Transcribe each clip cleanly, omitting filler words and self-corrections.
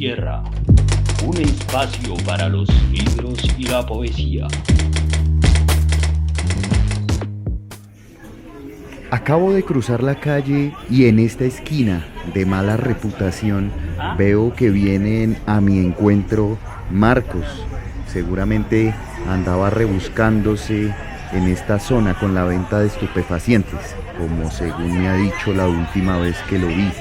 Tierra, un espacio para los libros y la poesía. Acabo de cruzar la calle y en esta esquina de mala reputación veo que vienen a mi encuentro Marcos. Seguramente andaba rebuscándose en esta zona con la venta de estupefacientes, como según me ha dicho la última vez que lo vi.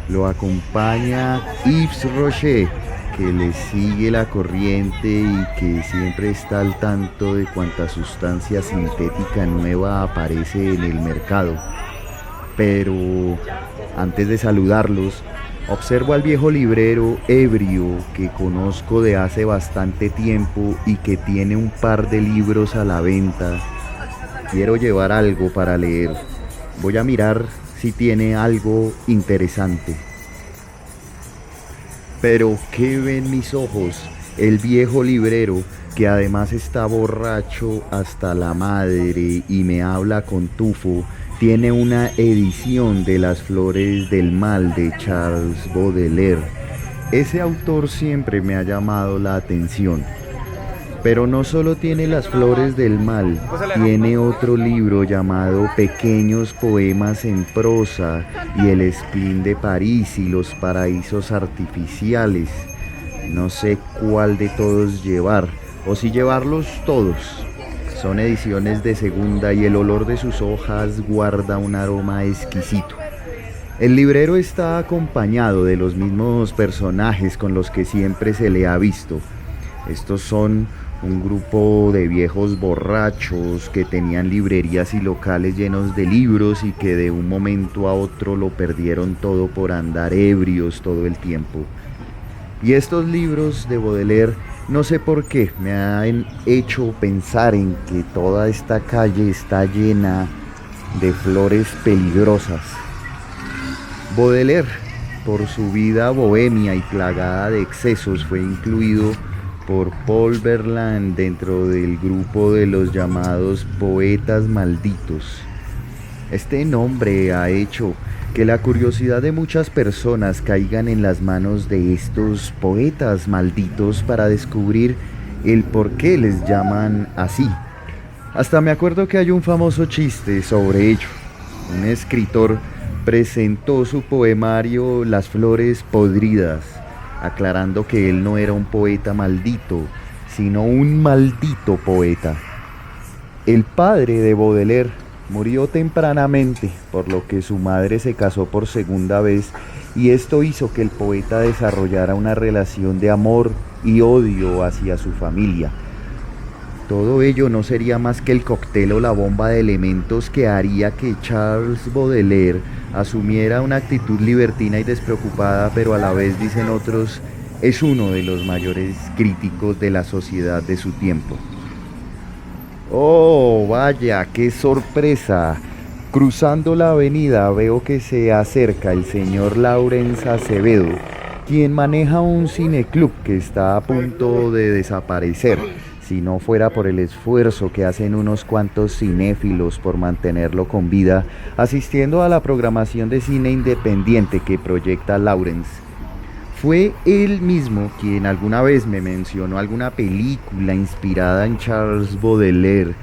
Lo acompaña Yves Rocher, que le sigue la corriente y que siempre está al tanto de cuánta sustancia sintética nueva aparece en el mercado. Pero antes de saludarlos, observo al viejo librero ebrio que conozco de hace bastante tiempo y que tiene un par de libros a la venta. Quiero llevar algo para leer. Voy a mirar si tiene algo interesante. Pero ¿qué ven mis ojos? El viejo librero, que además está borracho hasta la madre y me habla con tufo, tiene una edición de Las Flores del Mal de Charles Baudelaire. Ese autor siempre me ha llamado la atención. Pero no solo tiene Las Flores del Mal, tiene otro libro llamado Pequeños Poemas en Prosa y El Spleen de París y los Paraísos Artificiales. No sé cuál de todos llevar, o si llevarlos todos. Son ediciones de segunda y el olor de sus hojas guarda un aroma exquisito. El librero está acompañado de los mismos personajes con los que siempre se le ha visto. Estos son un grupo de viejos borrachos que tenían librerías y locales llenos de libros y que de un momento a otro lo perdieron todo por andar ebrios todo el tiempo. Y estos libros de Baudelaire, no sé por qué, me han hecho pensar en que toda esta calle está llena de flores peligrosas. Baudelaire, por su vida bohemia y plagada de excesos, fue incluido por Paul Verlaine dentro del grupo de los llamados poetas malditos. Este nombre ha hecho que la curiosidad de muchas personas caigan en las manos de estos poetas malditos para descubrir el por qué les llaman así. Hasta me acuerdo que hay un famoso chiste sobre ello. Un escritor presentó su poemario Las Flores Podridas, aclarando que él no era un poeta maldito, sino un maldito poeta. El padre de Baudelaire murió tempranamente, por lo que su madre se casó por segunda vez, y esto hizo que el poeta desarrollara una relación de amor y odio hacia su familia. Todo ello no sería más que el cóctel o la bomba de elementos que haría que Charles Baudelaire asumiera una actitud libertina y despreocupada, pero a la vez, dicen otros, es uno de los mayores críticos de la sociedad de su tiempo. ¡Oh, vaya, qué sorpresa! Cruzando la avenida veo que se acerca el señor Laurence Acevedo, quien maneja un cineclub que está a punto de desaparecer, si no fuera por el esfuerzo que hacen unos cuantos cinéfilos por mantenerlo con vida, asistiendo a la programación de cine independiente que proyecta Laurence. Fue él mismo quien alguna vez me mencionó alguna película inspirada en Charles Baudelaire,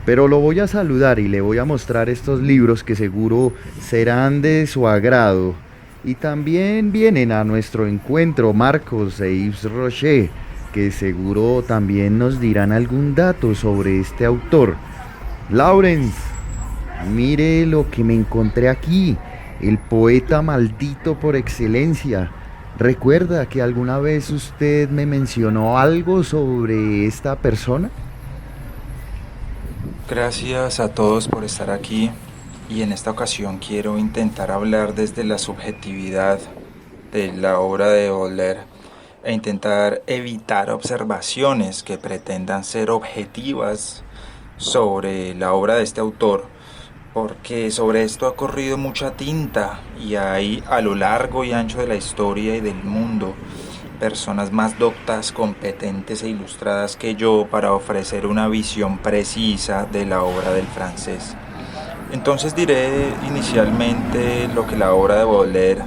pero lo voy a saludar y le voy a mostrar estos libros que seguro serán de su agrado. Y también vienen a nuestro encuentro Marcos e Yves Rocher, que seguro también nos dirán algún dato sobre este autor. Laurence, mire lo que me encontré aquí, el poeta maldito por excelencia. ¿Recuerda que alguna vez usted me mencionó algo sobre esta persona? Gracias a todos por estar aquí, y en esta ocasión quiero intentar hablar desde la subjetividad de la obra de Baudelaire e intentar evitar observaciones que pretendan ser objetivas sobre la obra de este autor, porque sobre esto ha corrido mucha tinta y hay a lo largo y ancho de la historia y del mundo personas más doctas, competentes e ilustradas que yo para ofrecer una visión precisa de la obra del francés. Entonces diré inicialmente lo que la obra de Baudelaire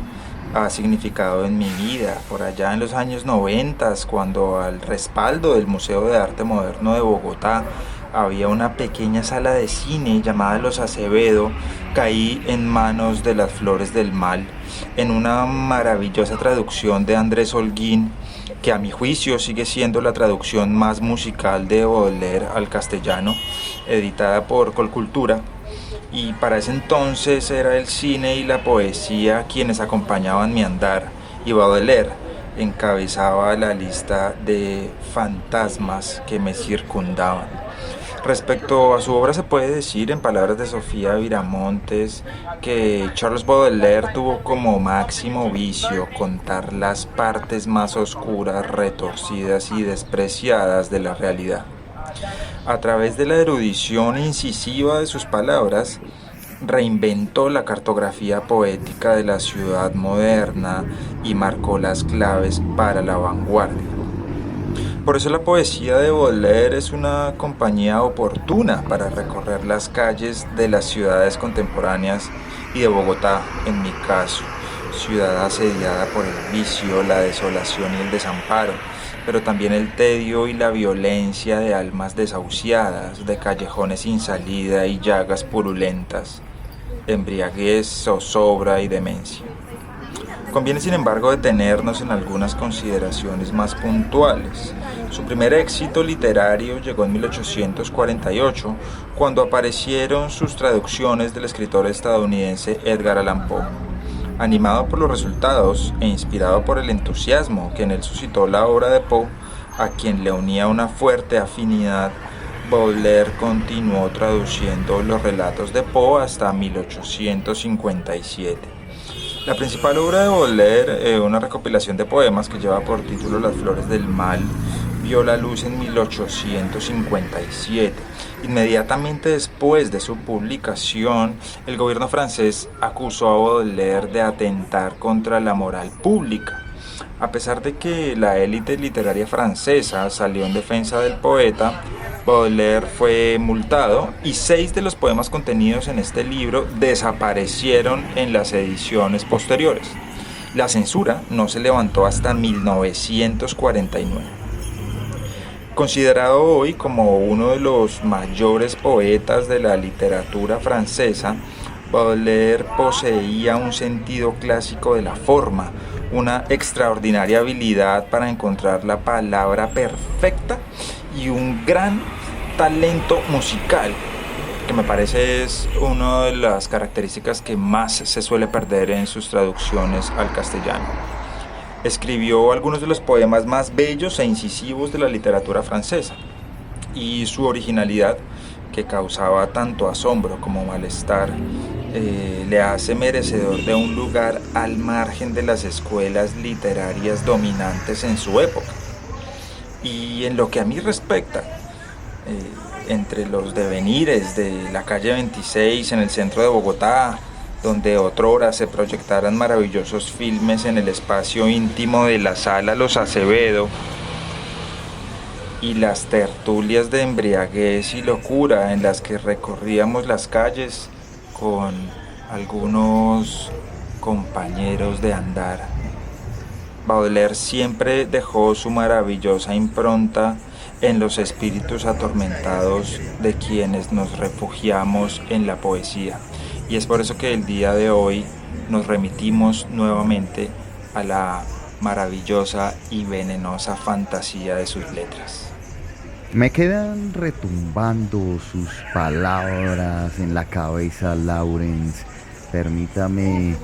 ha significado en mi vida. Por allá en los años 90, cuando al respaldo del Museo de Arte Moderno de Bogotá había una pequeña sala de cine llamada Los Acevedo, caí en manos de Las Flores del Mal, en una maravillosa traducción de Andrés Holguín, que a mi juicio sigue siendo la traducción más musical de Baudelaire al castellano, editada por Colcultura. Y para ese entonces era el cine y la poesía quienes acompañaban mi andar, y Baudelaire encabezaba la lista de fantasmas que me circundaban. Respecto a su obra se puede decir, en palabras de Sofía Viramontes, que Charles Baudelaire tuvo como máximo vicio contar las partes más oscuras, retorcidas y despreciadas de la realidad. A través de la erudición incisiva de sus palabras, reinventó la cartografía poética de la ciudad moderna y marcó las claves para la vanguardia. Por eso la poesía de Baudelaire es una compañía oportuna para recorrer las calles de las ciudades contemporáneas y de Bogotá, en mi caso, ciudad asediada por el vicio, la desolación y el desamparo, pero también el tedio y la violencia de almas desahuciadas, de callejones sin salida y llagas purulentas, embriaguez, zozobra y demencia. Conviene, sin embargo, detenernos en algunas consideraciones más puntuales. Su primer éxito literario llegó en 1848, cuando aparecieron sus traducciones del escritor estadounidense Edgar Allan Poe. Animado por los resultados e inspirado por el entusiasmo que en él suscitó la obra de Poe, a quien le unía una fuerte afinidad, Baudelaire continuó traduciendo los relatos de Poe hasta 1857. La principal obra de Baudelaire, una recopilación de poemas que lleva por título Las Flores del Mal, vio la luz en 1857. Inmediatamente después de su publicación, el gobierno francés acusó a Baudelaire de atentar contra la moral pública. A pesar de que la élite literaria francesa salió en defensa del poeta, Baudelaire fue multado y 6 de los poemas contenidos en este libro desaparecieron en las ediciones posteriores. La censura no se levantó hasta 1949. Considerado hoy como uno de los mayores poetas de la literatura francesa, Baudelaire poseía un sentido clásico de la forma, una extraordinaria habilidad para encontrar la palabra perfecta y un gran talento musical, que me parece es una de las características que más se suele perder en sus traducciones al castellano. Escribió algunos de los poemas más bellos e incisivos de la literatura francesa, y su originalidad, que causaba tanto asombro como malestar, le hace merecedor de un lugar al margen de las escuelas literarias dominantes en su época. Y en lo que a mí respecta, entre los devenires de la calle 26 en el centro de Bogotá, donde otrora se proyectaran maravillosos filmes en el espacio íntimo de la sala Los Acevedo, y las tertulias de embriaguez y locura en las que recorríamos las calles con algunos compañeros de andar, Baudelaire siempre dejó su maravillosa impronta en los espíritus atormentados de quienes nos refugiamos en la poesía. Y es por eso que el día de hoy nos remitimos nuevamente a la maravillosa y venenosa fantasía de sus letras. Me quedan retumbando sus palabras en la cabeza, Lawrence. Permítame,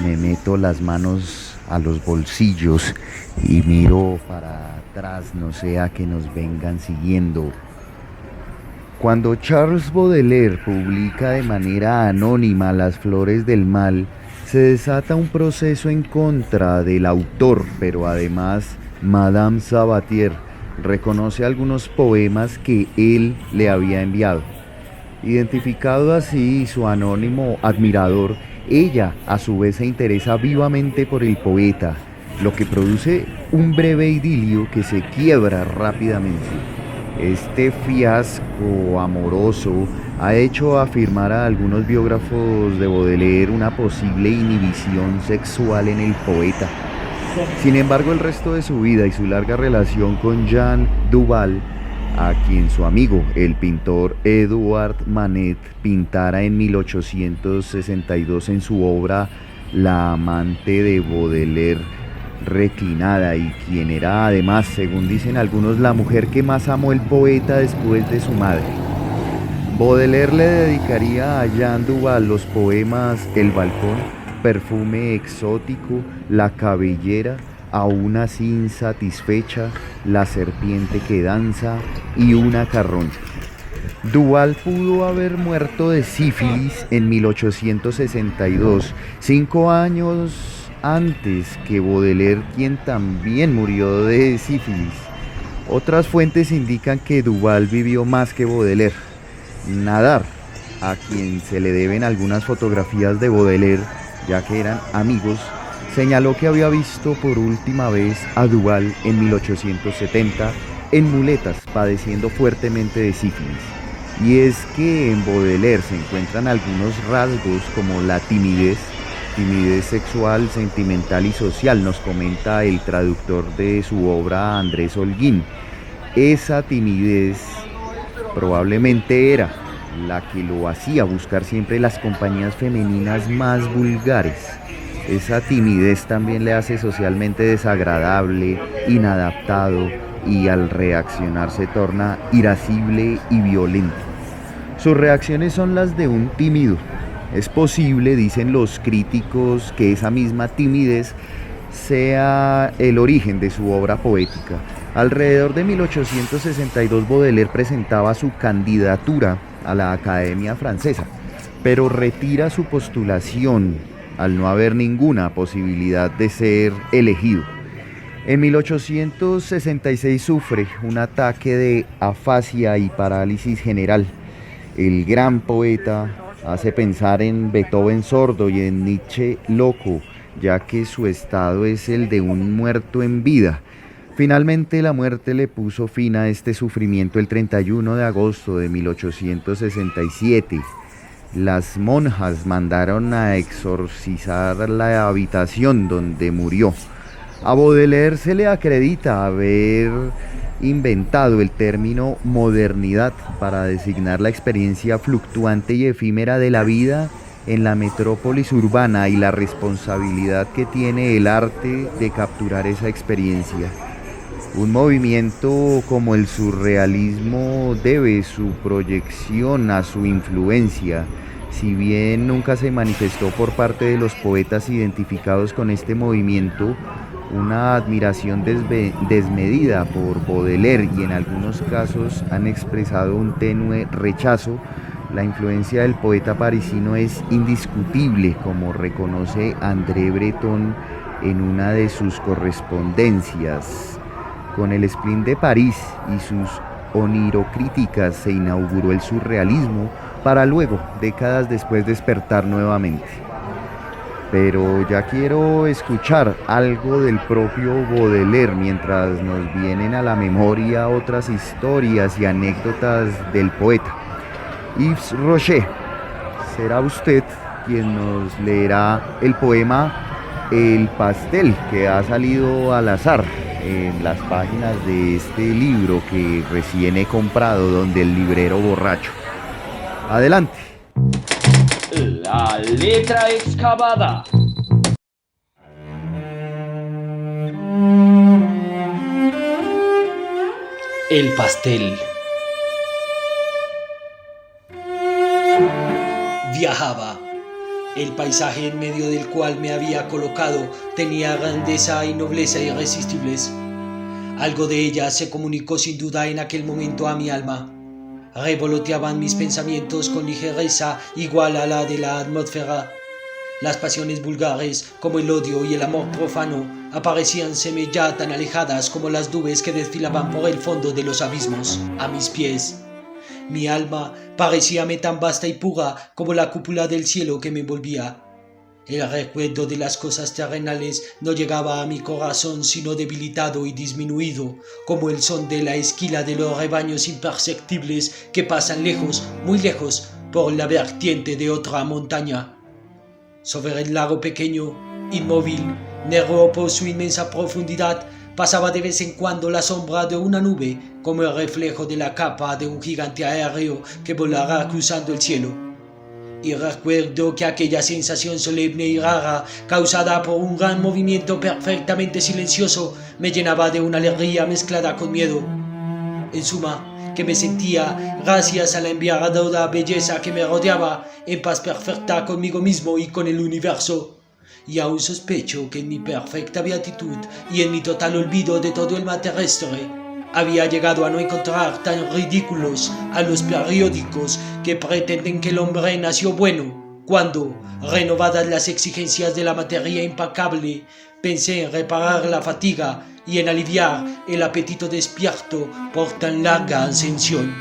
me meto las manos a los bolsillos y miro para atrás, no sea que nos vengan siguiendo. Cuando Charles Baudelaire publica de manera anónima Las Flores del Mal, se desata un proceso en contra del autor, pero además Madame Sabatier reconoce algunos poemas que él le había enviado. Identificado así su anónimo admirador, ella a su vez se interesa vivamente por el poeta, lo que produce un breve idilio que se quiebra rápidamente. Este fiasco amoroso ha hecho afirmar a algunos biógrafos de Baudelaire una posible inhibición sexual en el poeta. Sin embargo, el resto de su vida y su larga relación con Jean Duval, a quien su amigo, el pintor Edouard Manet, pintara en 1862 en su obra La amante de Baudelaire reclinada, y quien era además, según dicen algunos, la mujer que más amó el poeta después de su madre. Baudelaire le dedicaría a Jean Duval los poemas El balcón, Perfume exótico, La cabellera, Aún así insatisfecha, La serpiente que danza y Una carroña. Duval pudo haber muerto de sífilis en 1862, 5 años antes que Baudelaire, quien también murió de sífilis. Otras fuentes indican que Duval vivió más que Baudelaire. Nadar, a quien se le deben algunas fotografías de Baudelaire, ya que eran amigos, señaló que había visto por última vez a Duval en 1870 en muletas, padeciendo fuertemente de sífilis. Y es que en Baudelaire se encuentran algunos rasgos como la timidez sexual, sentimental y social, nos comenta el traductor de su obra, Andrés Holguín. Esa timidez probablemente era la que lo hacía buscar siempre las compañías femeninas más vulgares. Esa timidez también le hace socialmente desagradable, inadaptado, y al reaccionar se torna irascible y violento. Sus reacciones son las de un tímido. Es posible, dicen los críticos, que esa misma timidez sea el origen de su obra poética. Alrededor de 1862 Baudelaire presentaba su candidatura a la Academia Francesa, pero retira su postulación al no haber ninguna posibilidad de ser elegido. En 1866 sufre un ataque de afasia y parálisis general. El gran poeta hace pensar en Beethoven sordo y en Nietzsche loco, ya que su estado es el de un muerto en vida. Finalmente la muerte le puso fin a este sufrimiento el 31 de agosto de 1867. Las monjas mandaron a exorcizar la habitación donde murió. A Baudelaire se le acredita haber inventado el término modernidad para designar la experiencia fluctuante y efímera de la vida en la metrópolis urbana y la responsabilidad que tiene el arte de capturar esa experiencia. Un movimiento como el surrealismo debe su proyección a su influencia. Si bien nunca se manifestó por parte de los poetas identificados con este movimiento una admiración desmedida por Baudelaire, y en algunos casos han expresado un tenue rechazo, la influencia del poeta parisino es indiscutible, como reconoce André Breton en una de sus correspondencias. Con el Spleen de París y sus onirocríticas se inauguró el surrealismo, para luego, décadas después, despertar nuevamente. Pero ya quiero escuchar algo del propio Baudelaire mientras nos vienen a la memoria otras historias y anécdotas del poeta. Yves Rocher, será usted quien nos leerá el poema El pastel, que ha salido al azar en las páginas de este libro que recién he comprado, donde el librero borracho. Adelante. La letra excavada. El pastel. Viajaba. El paisaje en medio del cual me había colocado tenía grandeza y nobleza irresistibles. Algo de ella se comunicó sin duda en aquel momento a mi alma. Revoloteaban mis pensamientos con ligereza igual a la de la atmósfera. Las pasiones vulgares, como el odio y el amor profano, aparecíanseme ya tan alejadas como las nubes que desfilaban por el fondo de los abismos, a mis pies. Mi alma parecíame tan vasta y pura como la cúpula del cielo que me envolvía. El recuerdo de las cosas terrenales no llegaba a mi corazón sino debilitado y disminuido, como el son de la esquila de los rebaños imperceptibles que pasan lejos, muy lejos, por la vertiente de otra montaña. Sobre el lago pequeño, inmóvil, negro por su inmensa profundidad, pasaba de vez en cuando la sombra de una nube, como el reflejo de la capa de un gigante aéreo que volará cruzando el cielo. Y recuerdo que aquella sensación solemne y rara, causada por un gran movimiento perfectamente silencioso, me llenaba de una alegría mezclada con miedo. En suma, que me sentía, gracias a la enviadora belleza que me rodeaba, en paz perfecta conmigo mismo y con el universo. Y aún sospecho que en mi perfecta beatitud y en mi total olvido de todo el mal terrestre, había llegado a no encontrar tan ridículos a los periódicos que pretenden que el hombre nació bueno, cuando, renovadas las exigencias de la materia impecable, pensé en reparar la fatiga y en aliviar el apetito despierto por tan larga ascensión.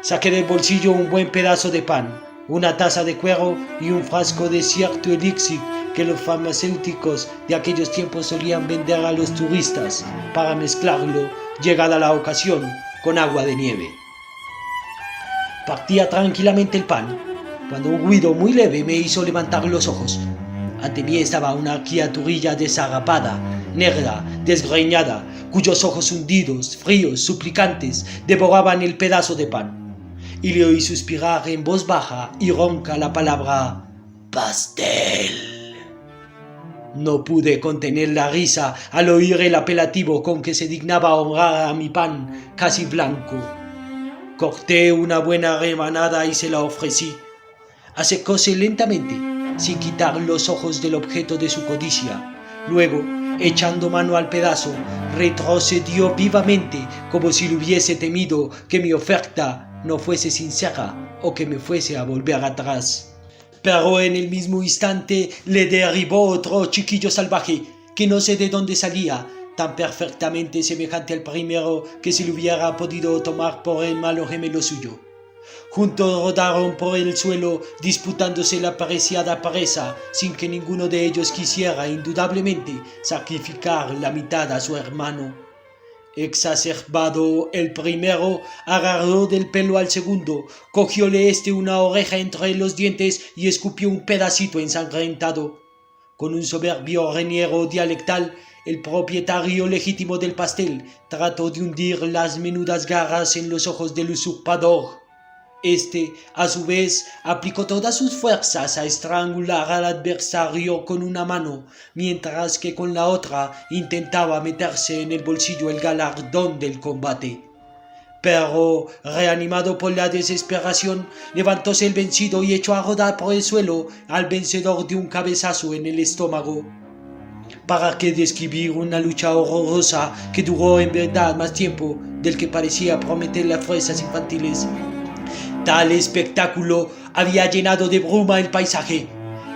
Saqué del bolsillo un buen pedazo de pan, una taza de cuero y un frasco de cierto elixir que los farmacéuticos de aquellos tiempos solían vender a los turistas para mezclarlo, llegada la ocasión, con agua de nieve. Partía tranquilamente el pan, cuando un ruido muy leve me hizo levantar los ojos. Ante mí estaba una criaturilla desarrapada, negra, desgreñada, cuyos ojos hundidos, fríos, suplicantes, devoraban el pedazo de pan. Y le oí suspirar en voz baja y ronca la palabra «pastel». No pude contener la risa al oír el apelativo con que se dignaba honrar a mi pan casi blanco. Corté una buena rebanada y se la ofrecí. Acercóse lentamente, sin quitar los ojos del objeto de su codicia. Luego, echando mano al pedazo, retrocedió vivamente como si le hubiese temido que mi oferta no fuese sincera o que me fuese a volver atrás. Pero en el mismo instante le derribó otro chiquillo salvaje, que no sé de dónde salía, tan perfectamente semejante al primero que se le hubiera podido tomar por el malo gemelo suyo. Juntos rodaron por el suelo, disputándose la preciada presa, sin que ninguno de ellos quisiera, indudablemente, sacrificar la mitad a su hermano. Exacerbado, el primero agarró del pelo al segundo, cogióle una oreja entre los dientes y escupió un pedacito ensangrentado. Con un soberbio reniego dialectal, el propietario legítimo del pastel trató de hundir las menudas garras en los ojos del usurpador. A su vez, aplicó todas sus fuerzas a estrangular al adversario con una mano, mientras que con la otra intentaba meterse en el bolsillo el galardón del combate. Pero, reanimado por la desesperación, levantóse el vencido y echó a rodar por el suelo al vencedor de un cabezazo en el estómago. ¿Para qué describir una lucha horrorosa que duró en verdad más tiempo del que parecía prometer las fuerzas infantiles? Tal espectáculo había llenado de bruma el paisaje,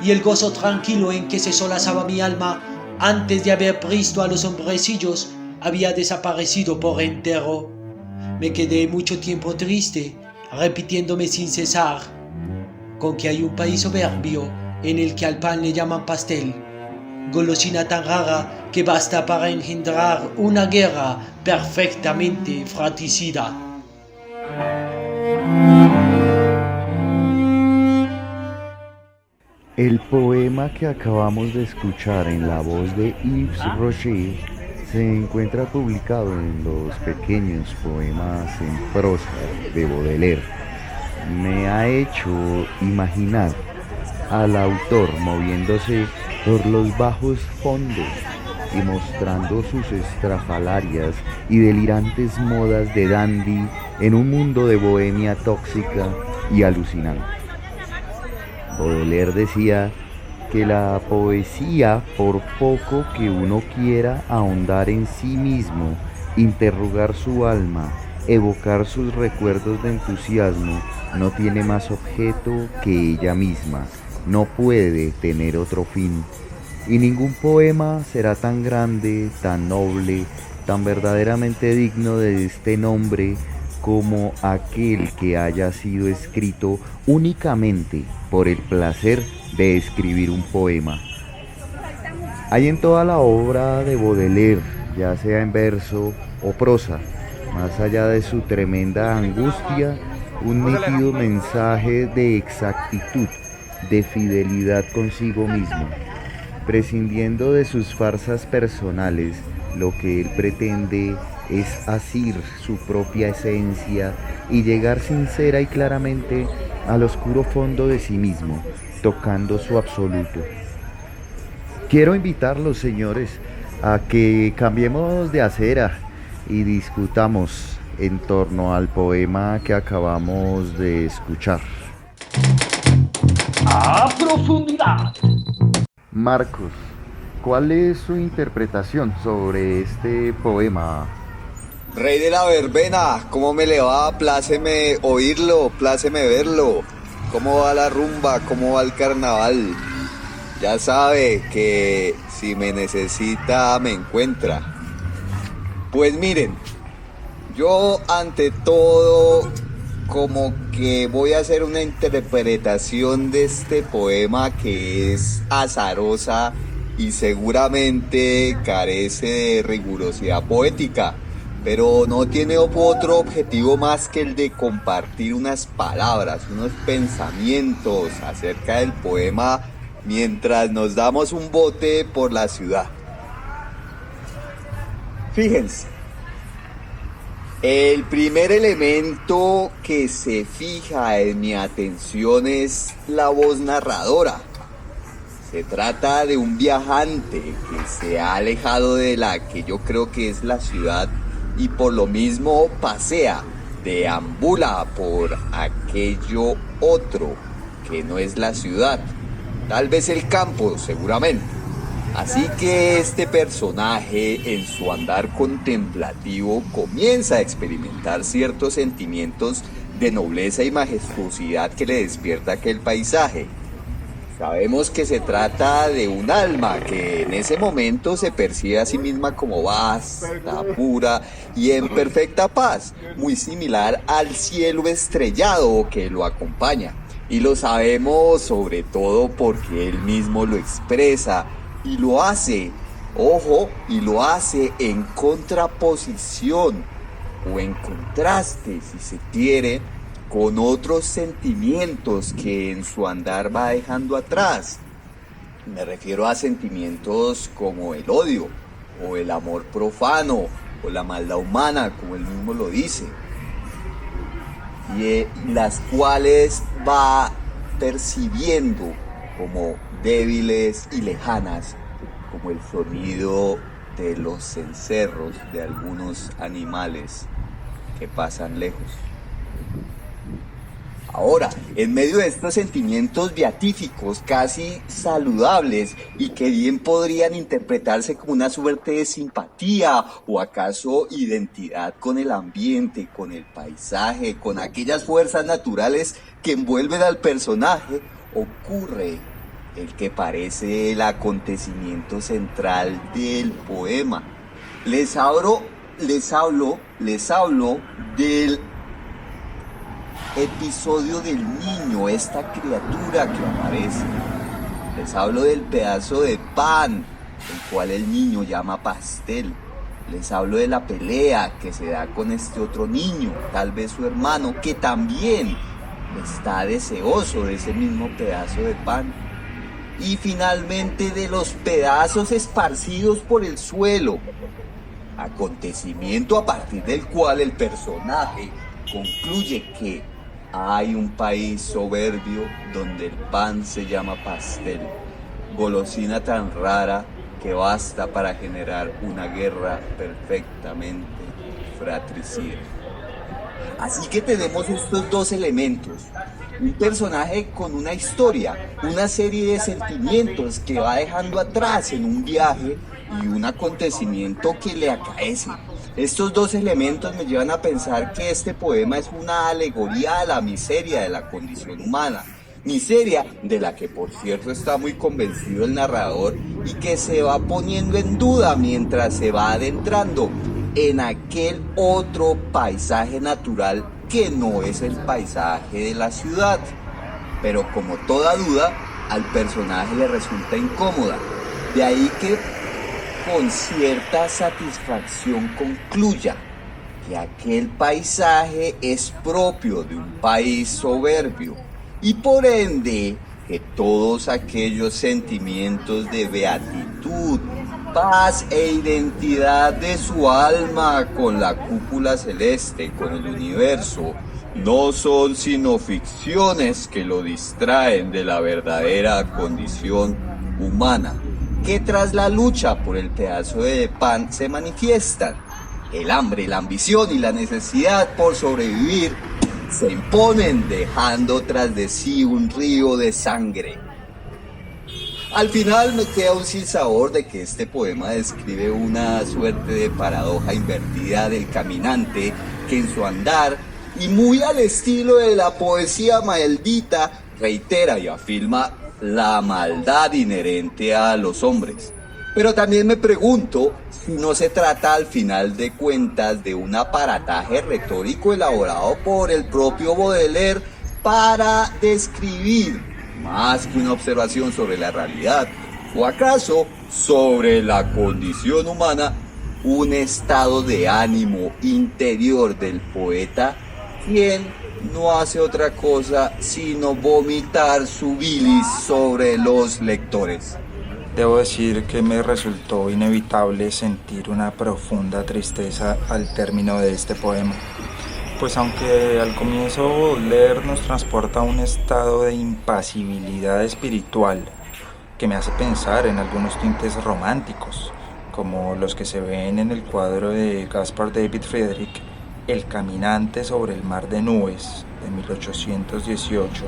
y el gozo tranquilo en que se solazaba mi alma antes de haber visto a los hombrecillos había desaparecido por entero. Me quedé mucho tiempo triste, repitiéndome sin cesar, con que hay un país soberbio en el que al pan le llaman pastel, golosina tan rara que basta para engendrar una guerra perfectamente fratricida. El poema que acabamos de escuchar en la voz de Yves Rocher se encuentra publicado en los pequeños poemas en prosa de Baudelaire. Me ha hecho imaginar al autor moviéndose por los bajos fondos y mostrando sus estrafalarias y delirantes modas de dandy en un mundo de bohemia tóxica y alucinante. Baudelaire decía que la poesía, por poco que uno quiera ahondar en sí mismo, interrogar su alma, evocar sus recuerdos de entusiasmo, no tiene más objeto que ella misma, no puede tener otro fin. Y ningún poema será tan grande, tan noble, tan verdaderamente digno de este nombre como aquel que haya sido escrito únicamente por el placer de escribir un poema. Hay en toda la obra de Baudelaire, ya sea en verso o prosa, más allá de su tremenda angustia, un nítido mensaje de exactitud, de fidelidad consigo mismo. Prescindiendo de sus farsas personales, lo que él pretende es asir su propia esencia y llegar sincera y claramente al oscuro fondo de sí mismo, tocando su absoluto. Quiero invitarlos, señores, a que cambiemos de acera y discutamos en torno al poema que acabamos de escuchar. ¡A profundidad! Marcos, ¿cuál es su interpretación sobre este poema? Rey de la verbena, ¿cómo me le va? Pláceme oírlo, pláceme verlo. ¿Cómo va la rumba? ¿Cómo va el carnaval? Ya sabe que si me necesita me encuentra. Pues miren, yo ante todo como que voy a hacer una interpretación de este poema que es azarosa y seguramente carece de rigurosidad poética, pero no tiene otro objetivo más que el de compartir unas palabras, unos pensamientos acerca del poema mientras nos damos un bote por la ciudad. Fíjense, el primer elemento que se fija en mi atención es la voz narradora. Se trata de un viajante que se ha alejado de la que yo creo que es la ciudad y por lo mismo pasea, deambula por aquello otro que no es la ciudad, tal vez el campo seguramente. Así que este personaje en su andar contemplativo comienza a experimentar ciertos sentimientos de nobleza y majestuosidad que le despierta aquel paisaje. Sabemos que se trata de un alma que en ese momento se percibe a sí misma como vasta, pura y en perfecta paz, muy similar al cielo estrellado que lo acompaña. Y lo sabemos sobre todo porque él mismo lo expresa y lo hace, ojo, y lo hace en contraposición o en contraste, si se quiere, con otros sentimientos que en su andar va dejando atrás. Me refiero a sentimientos como el odio, o el amor profano, o la maldad humana, como él mismo lo dice, y las cuales va percibiendo como débiles y lejanas, como el sonido de los cencerros de algunos animales que pasan lejos. Ahora, en medio de estos sentimientos beatíficos, casi saludables, y que bien podrían interpretarse como una suerte de simpatía o acaso identidad con el ambiente, con el paisaje, con aquellas fuerzas naturales que envuelven al personaje, ocurre el que parece el acontecimiento central del poema. Les hablo del episodio del niño, esta criatura que aparece. Les hablo del pedazo de pan, el cual el niño llama pastel. Les hablo de la pelea que se da con este otro niño, tal vez su hermano, que también está deseoso de ese mismo pedazo de pan. Y finalmente de los pedazos esparcidos por el suelo, acontecimiento a partir del cual el personaje concluye que hay un país soberbio donde el pan se llama pastel, golosina tan rara que basta para generar una guerra perfectamente fratricida. Así que tenemos estos dos elementos, un personaje con una historia, una serie de sentimientos que va dejando atrás en un viaje y un acontecimiento que le acaece. Estos dos elementos me llevan a pensar que este poema es una alegoría a la miseria de la condición humana, miseria de la que por cierto está muy convencido el narrador y que se va poniendo en duda mientras se va adentrando en aquel otro paisaje natural que no es el paisaje de la ciudad. Pero como toda duda, al personaje le resulta incómoda. De ahí que con cierta satisfacción concluya que aquel paisaje es propio de un país soberbio y por ende que todos aquellos sentimientos de beatitud, paz e identidad de su alma con la cúpula celeste, con el universo, no son sino ficciones que lo distraen de la verdadera condición humana, que tras la lucha por el pedazo de pan se manifiestan. El hambre, la ambición y la necesidad por sobrevivir se imponen dejando tras de sí un río de sangre. Al final me queda un sinsabor de que este poema describe una suerte de paradoja invertida del caminante que en su andar, y muy al estilo de la poesía maldita, reitera y afirma la maldad inherente a los hombres. Pero también me pregunto si no se trata al final de cuentas de un aparataje retórico elaborado por el propio Baudelaire para describir, más que una observación sobre la realidad, o acaso sobre la condición humana, un estado de ánimo interior del poeta, quien no hace otra cosa sino vomitar su bilis sobre los lectores. Debo decir que me resultó inevitable sentir una profunda tristeza al término de este poema, pues aunque al comienzo Baudelaire nos transporta a un estado de impasibilidad espiritual que me hace pensar en algunos tintes románticos, como los que se ven en el cuadro de Caspar David Friedrich, El caminante sobre el mar de nubes, de 1818,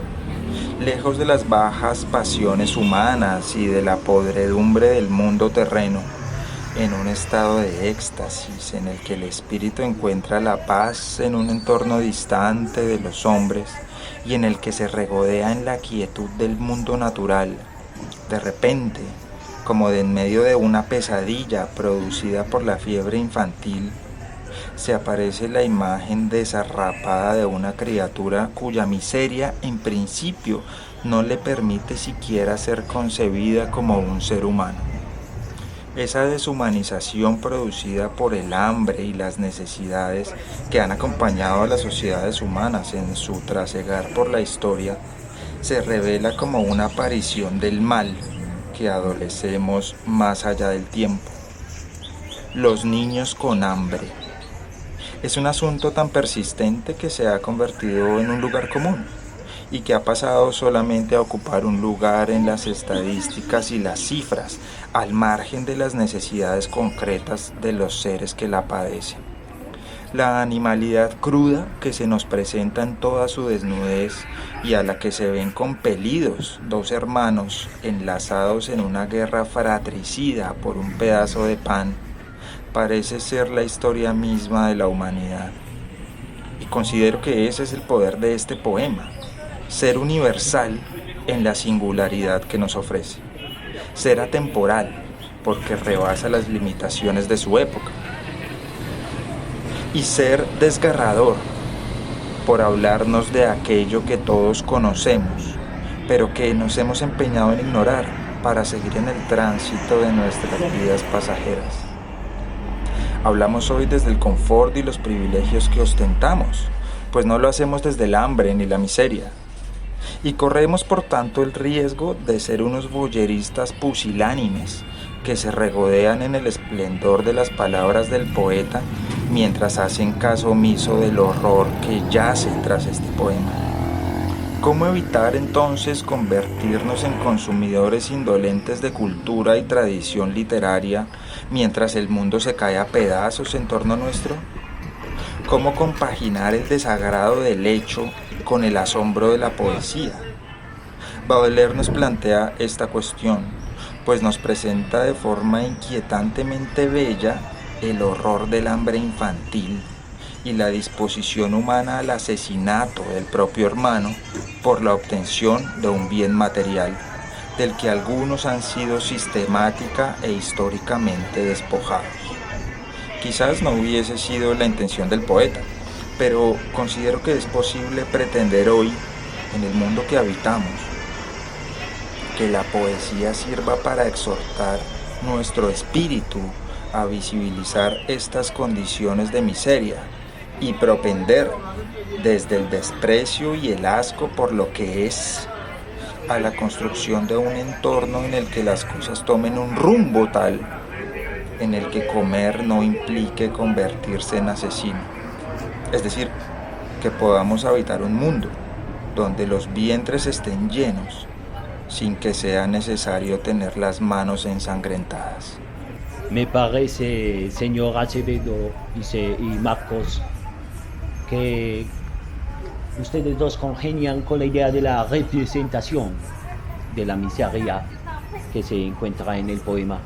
lejos de las bajas pasiones humanas y de la podredumbre del mundo terreno, en un estado de éxtasis en el que el espíritu encuentra la paz en un entorno distante de los hombres y en el que se regodea en la quietud del mundo natural. De repente, como de en medio de una pesadilla producida por la fiebre infantil, se aparece la imagen desarrapada de una criatura cuya miseria en principio no le permite siquiera ser concebida como un ser humano. Esa deshumanización producida por el hambre y las necesidades que han acompañado a las sociedades humanas en su trasegar por la historia se revela como una aparición del mal que adolecemos más allá del tiempo. Los niños con hambre. Es un asunto tan persistente que se ha convertido en un lugar común y que ha pasado solamente a ocupar un lugar en las estadísticas y las cifras, al margen de las necesidades concretas de los seres que la padecen. La animalidad cruda que se nos presenta en toda su desnudez y a la que se ven compelidos dos hermanos enlazados en una guerra fratricida por un pedazo de pan, parece ser la historia misma de la humanidad. Y considero que ese es el poder de este poema, ser universal en la singularidad que nos ofrece, ser atemporal porque rebasa las limitaciones de su época, y ser desgarrador por hablarnos de aquello que todos conocemos, pero que nos hemos empeñado en ignorar para seguir en el tránsito de nuestras vidas pasajeras. Hablamos hoy desde el confort y los privilegios que ostentamos, pues no lo hacemos desde el hambre ni la miseria. Y corremos por tanto el riesgo de ser unos voyeristas pusilánimes que se regodean en el esplendor de las palabras del poeta mientras hacen caso omiso del horror que yace tras este poema. ¿Cómo evitar entonces convertirnos en consumidores indolentes de cultura y tradición literaria mientras el mundo se cae a pedazos en torno nuestro? ¿Cómo compaginar el desagrado del hecho con el asombro de la poesía? Baudelaire nos plantea esta cuestión, pues nos presenta de forma inquietantemente bella el horror del hambre infantil y la disposición humana al asesinato del propio hermano por la obtención de un bien material, del que algunos han sido sistemática e históricamente despojados. Quizás no hubiese sido la intención del poeta, pero considero que es posible pretender hoy, en el mundo que habitamos, que la poesía sirva para exhortar nuestro espíritu a visibilizar estas condiciones de miseria y propender desde el desprecio y el asco por lo que es, a la construcción de un entorno en el que las cosas tomen un rumbo tal, en el que comer no implique convertirse en asesino. Es decir, que podamos habitar un mundo donde los vientres estén llenos, sin que sea necesario tener las manos ensangrentadas. Me parece, señor Acevedo y Marcos, que ustedes dos congenian con la idea de la representación de la miseria que se encuentra en el poema.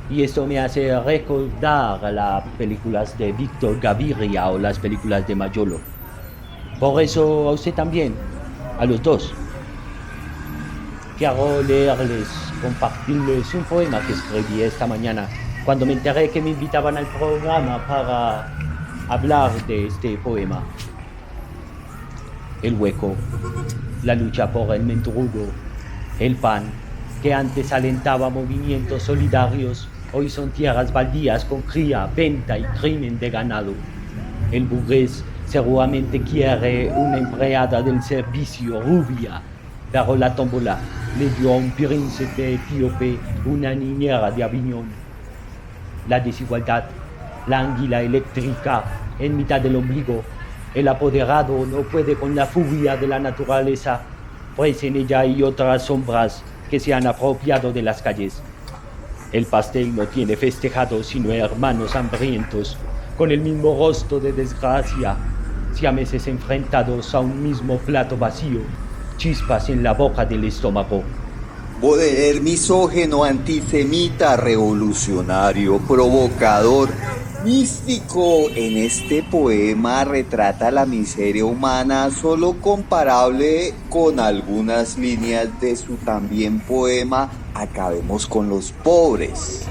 Y esto me hace recordar a las películas de Víctor Gaviria o las películas de Mayolo. Por eso a usted también, a los dos, quiero leerles, compartirles un poema que escribí esta mañana cuando me enteré que me invitaban al programa para hablar de este poema. El hueco, la lucha por el mendrugo, el pan, que antes alentaba movimientos solidarios, hoy son tierras baldías con cría, venta y crimen de ganado. El burgués seguramente quiere una empleada del servicio rubia, pero la tómbola le dio a un príncipe etíope una niñera de Aviñón. La desigualdad, la anguila eléctrica en mitad del ombligo. El apoderado no puede con la furia de la naturaleza, pues en ella hay otras sombras que se han apropiado de las calles. El pastel no tiene festejados sino hermanos hambrientos, con el mismo rostro de desgracia, siameses enfrentados a un mismo plato vacío, chispas en la boca del estómago. Baudelaire, misógeno, antisemita, revolucionario, provocador, místico, en este poema retrata la miseria humana solo comparable con algunas líneas de su también poema Acabemos con los pobres.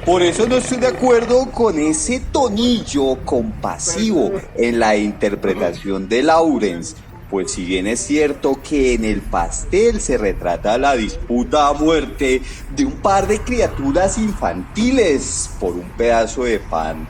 Por eso no estoy de acuerdo con ese tonillo compasivo en la interpretación de Laurens, pues si bien es cierto que en el pastel se retrata la disputa a muerte de un par de criaturas infantiles por un pedazo de pan,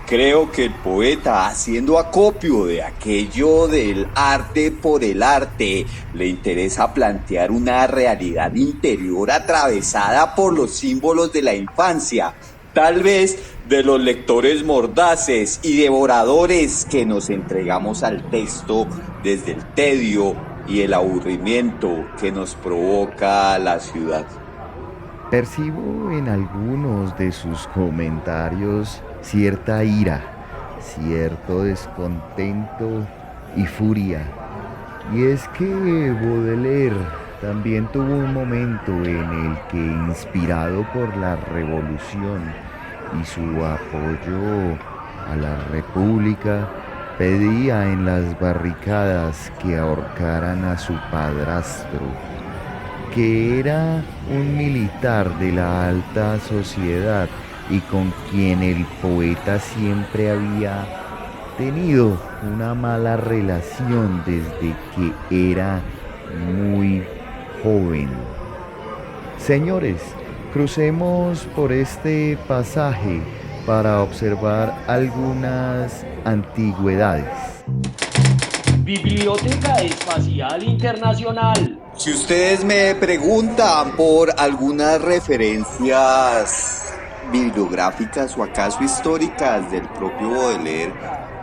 creo que el poeta, haciendo acopio de aquello del arte por el arte, le interesa plantear una realidad interior atravesada por los símbolos de la infancia, tal vez de los lectores mordaces y devoradores que nos entregamos al texto desde el tedio y el aburrimiento que nos provoca la ciudad. Percibo en algunos de sus comentarios cierta ira, cierto descontento y furia. Y es que Baudelaire también tuvo un momento en el que, inspirado por la revolución y su apoyo a la República, pedía en las barricadas que ahorcaran a su padrastro, que era un militar de la alta sociedad y con quien el poeta siempre había tenido una mala relación desde que era muy joven. Señores, crucemos por este pasaje para observar algunas antigüedades. Biblioteca Espacial Internacional. Si ustedes me preguntan por algunas referencias bibliográficas o acaso históricas del propio Baudelaire,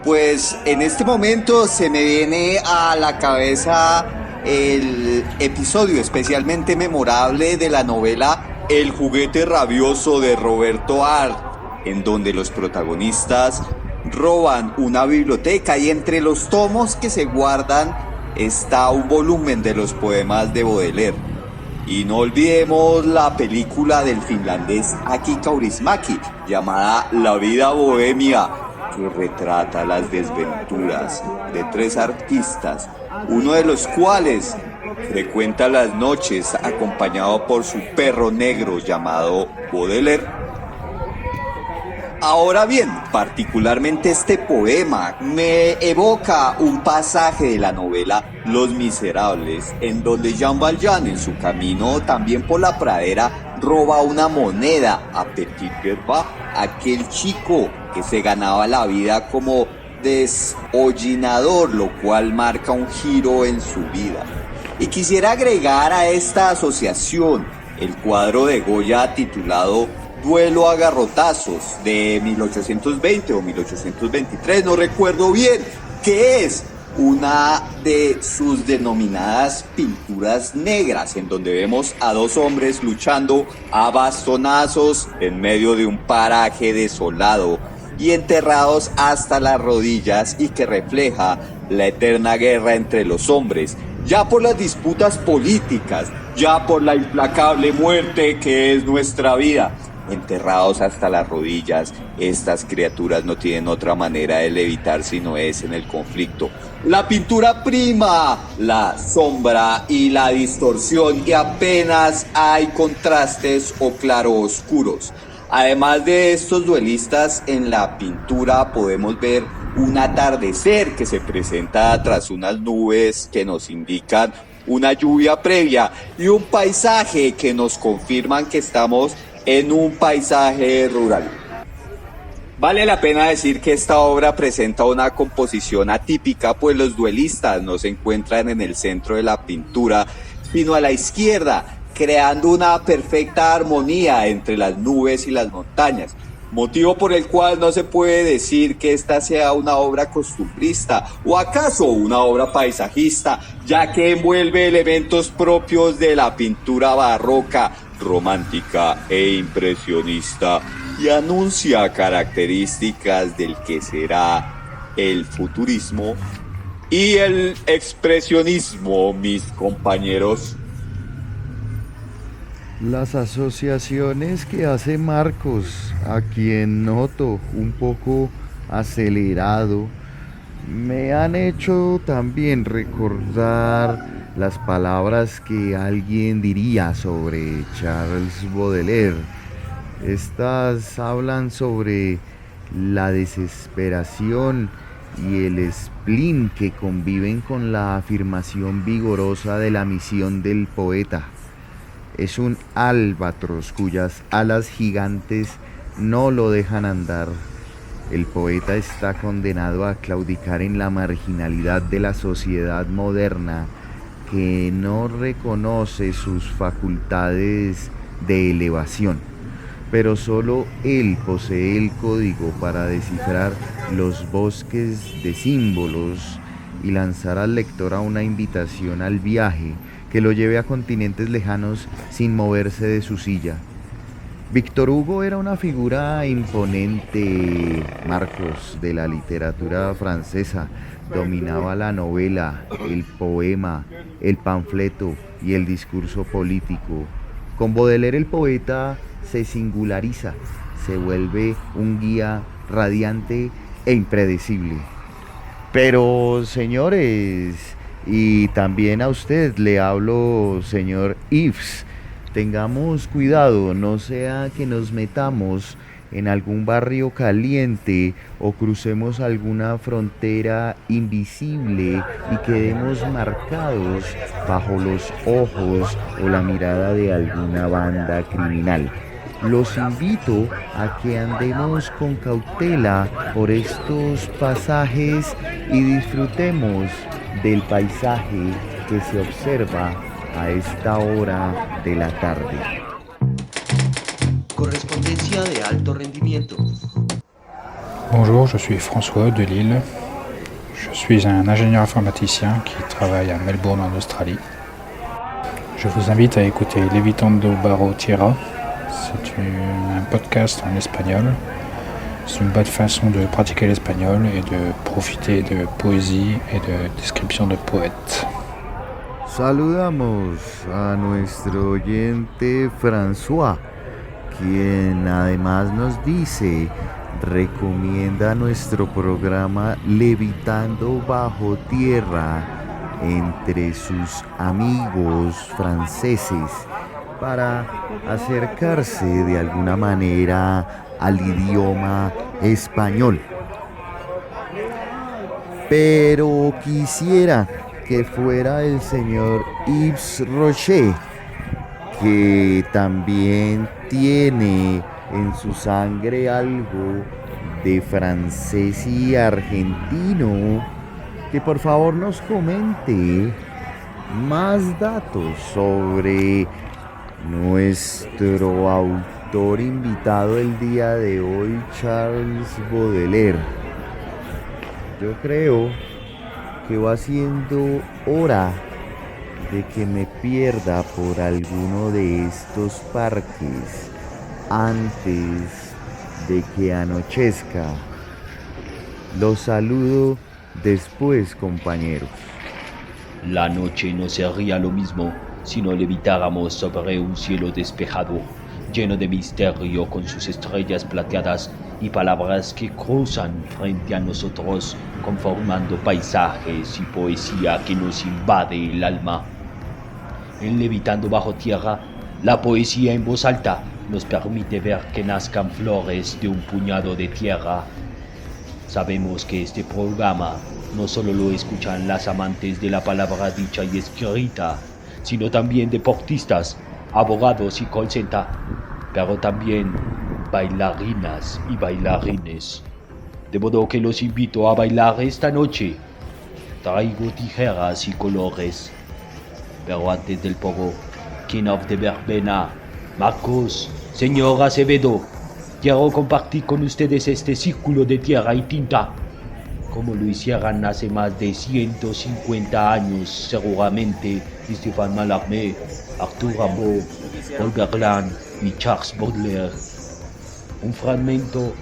pues en este momento se me viene a la cabeza el episodio especialmente memorable de la novela El juguete rabioso de Roberto Arlt, en donde los protagonistas roban una biblioteca y entre los tomos que se guardan está un volumen de los poemas de Baudelaire. Y no olvidemos la película del finlandés Aki Kaurismäki llamada La vida bohemia, que retrata las desventuras de tres artistas, uno de los cuales frecuenta las noches acompañado por su perro negro llamado Baudelaire. Ahora bien, particularmente este poema me evoca un pasaje de la novela Los Miserables, en donde Jean Valjean, en su camino también por la pradera, roba una moneda a Petit Gervais, aquel chico que se ganaba la vida como desollinador, lo cual marca un giro en su vida. Y quisiera agregar a esta asociación el cuadro de Goya titulado Duelo a garrotazos de 1820 o 1823, no recuerdo bien, que es una de sus denominadas pinturas negras, en donde vemos a dos hombres luchando a bastonazos en medio de un paraje desolado y enterrados hasta las rodillas, y que refleja la eterna guerra entre los hombres, ya por las disputas políticas, ya por la implacable muerte que es nuestra vida. Enterrados hasta las rodillas, estas criaturas no tienen otra manera de levitar sino es en el conflicto. La pintura prima la sombra y la distorsión, y apenas hay contrastes o claroscuros. Además de estos duelistas, en la pintura podemos ver un atardecer que se presenta tras unas nubes que nos indican una lluvia previa, y un paisaje que nos confirman que estamos en un paisaje rural. Vale la pena decir que esta obra presenta una composición atípica, pues los duelistas no se encuentran en el centro de la pintura, sino a la izquierda, creando una perfecta armonía entre las nubes y las montañas, motivo por el cual no se puede decir que esta sea una obra costumbrista o acaso una obra paisajista, ya que envuelve elementos propios de la pintura barroca, romántica e impresionista, y anuncia características del que será el futurismo y el expresionismo, mis compañeros. Las asociaciones que hace Marcos, a quien noto un poco acelerado, me han hecho también recordar las palabras que alguien diría sobre Charles Baudelaire. Estas hablan sobre la desesperación y el spleen que conviven con la afirmación vigorosa de la misión del poeta. Es un albatros cuyas alas gigantes no lo dejan andar. El poeta está condenado a claudicar en la marginalidad de la sociedad moderna, que no reconoce sus facultades de elevación, pero solo él posee el código para descifrar los bosques de símbolos y lanzar al lector a una invitación al viaje que lo lleve a continentes lejanos sin moverse de su silla. Víctor Hugo era una figura imponente, Marcos, de la literatura francesa. Dominaba la novela, el poema, el panfleto y el discurso político. Con Baudelaire el poeta se singulariza, se vuelve un guía radiante e impredecible. Pero, señores, y también a usted le hablo, señor Yves, tengamos cuidado, no sea que nos metamos en algún barrio caliente o crucemos alguna frontera invisible y quedemos marcados bajo los ojos o la mirada de alguna banda criminal. Los invito a que andemos con cautela por estos pasajes y disfrutemos del paisaje que se observa a esta hora de la tarde. Correspondencia de alto rendimiento. Bonjour, je suis François de Lille. Je suis un ingénieur informaticien qui travaille à Melbourne en Australie. Je vous invite à écouter Levitando Barro Tierra. C'est un podcast en espagnol. C'est une bonne façon de pratiquer l'espagnol et de profiter de poésie et de description de poètes. Saludamos a nuestro oyente François, quien además nos dice, recomienda nuestro programa Levitando Bajo Tierra entre sus amigos franceses, para acercarse de alguna manera al idioma español. Pero quisiera que fuera el señor Yves Rocher, que también tiene en su sangre algo de francés y argentino, que por favor nos comente más datos sobre nuestro autor invitado el día de hoy, Charles Baudelaire. Yo creo que va siendo hora de que me pierda por alguno de estos parques antes de que anochezca. Los saludo después, compañeros. La noche no sería lo mismo si no levitáramos sobre un cielo despejado, lleno de misterio con sus estrellas plateadas y palabras que cruzan frente a nosotros, conformando paisajes y poesía que nos invade el alma. En Levitando bajo tierra, la poesía en voz alta nos permite ver que nazcan flores de un puñado de tierra. Sabemos que este programa no solo lo escuchan las amantes de la palabra dicha y escrita, sino también deportistas, abogados y call center, pero también bailarinas y bailarines. De modo que los invito a bailar esta noche. Traigo tijeras y colores. Pero antes del pogo, King of the Verbena, Marcos, señor Acevedo, quiero compartir con ustedes este círculo de tierra y tinta, como lo hicieran hace más de 150 años seguramente Stéphane Mallarmé, Arthur Rimbaud, Paul Verlaine y Charles Baudelaire. Un fragmento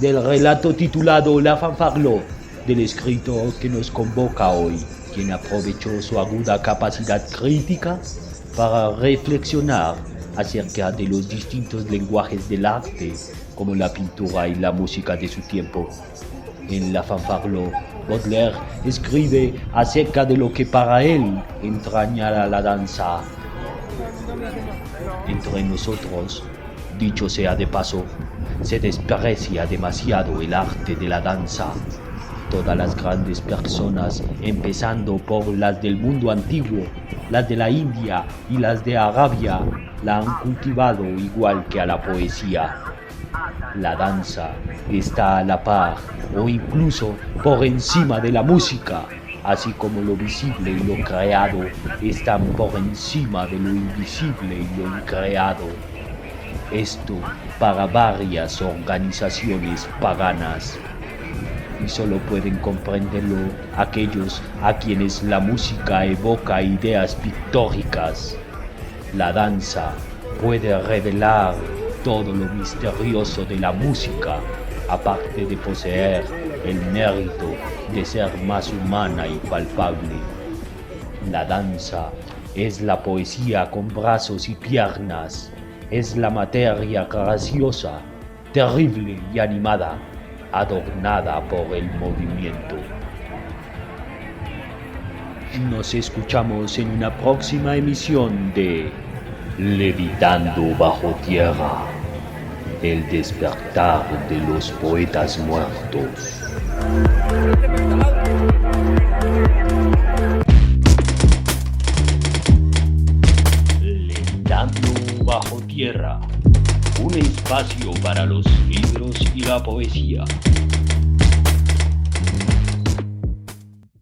del relato titulado La Fanfarlo, del escritor que nos convoca hoy, quien aprovechó su aguda capacidad crítica para reflexionar acerca de los distintos lenguajes del arte, como la pintura y la música de su tiempo. En La Fanfarlo, Baudelaire escribe acerca de lo que para él entrañara la danza. Entre nosotros, dicho sea de paso, se desprecia demasiado el arte de la danza. Todas las grandes personas, empezando por las del mundo antiguo, las de la India y las de Arabia, la han cultivado igual que a la poesía. La danza está a la par o incluso por encima de la música, así como lo visible y lo creado están por encima de lo invisible y lo increado. Esto para varias organizaciones paganas. Y solo pueden comprenderlo aquellos a quienes la música evoca ideas pictóricas. La danza puede revelar todo lo misterioso de la música, aparte de poseer el mérito de ser más humana y palpable. La danza es la poesía con brazos y piernas, es la materia graciosa, terrible y animada, adornada por el movimiento. Nos escuchamos en una próxima emisión de Levitando bajo tierra, el despertar de los poetas muertos. Levitando bajo tierra, un espacio para los libros y la poesía.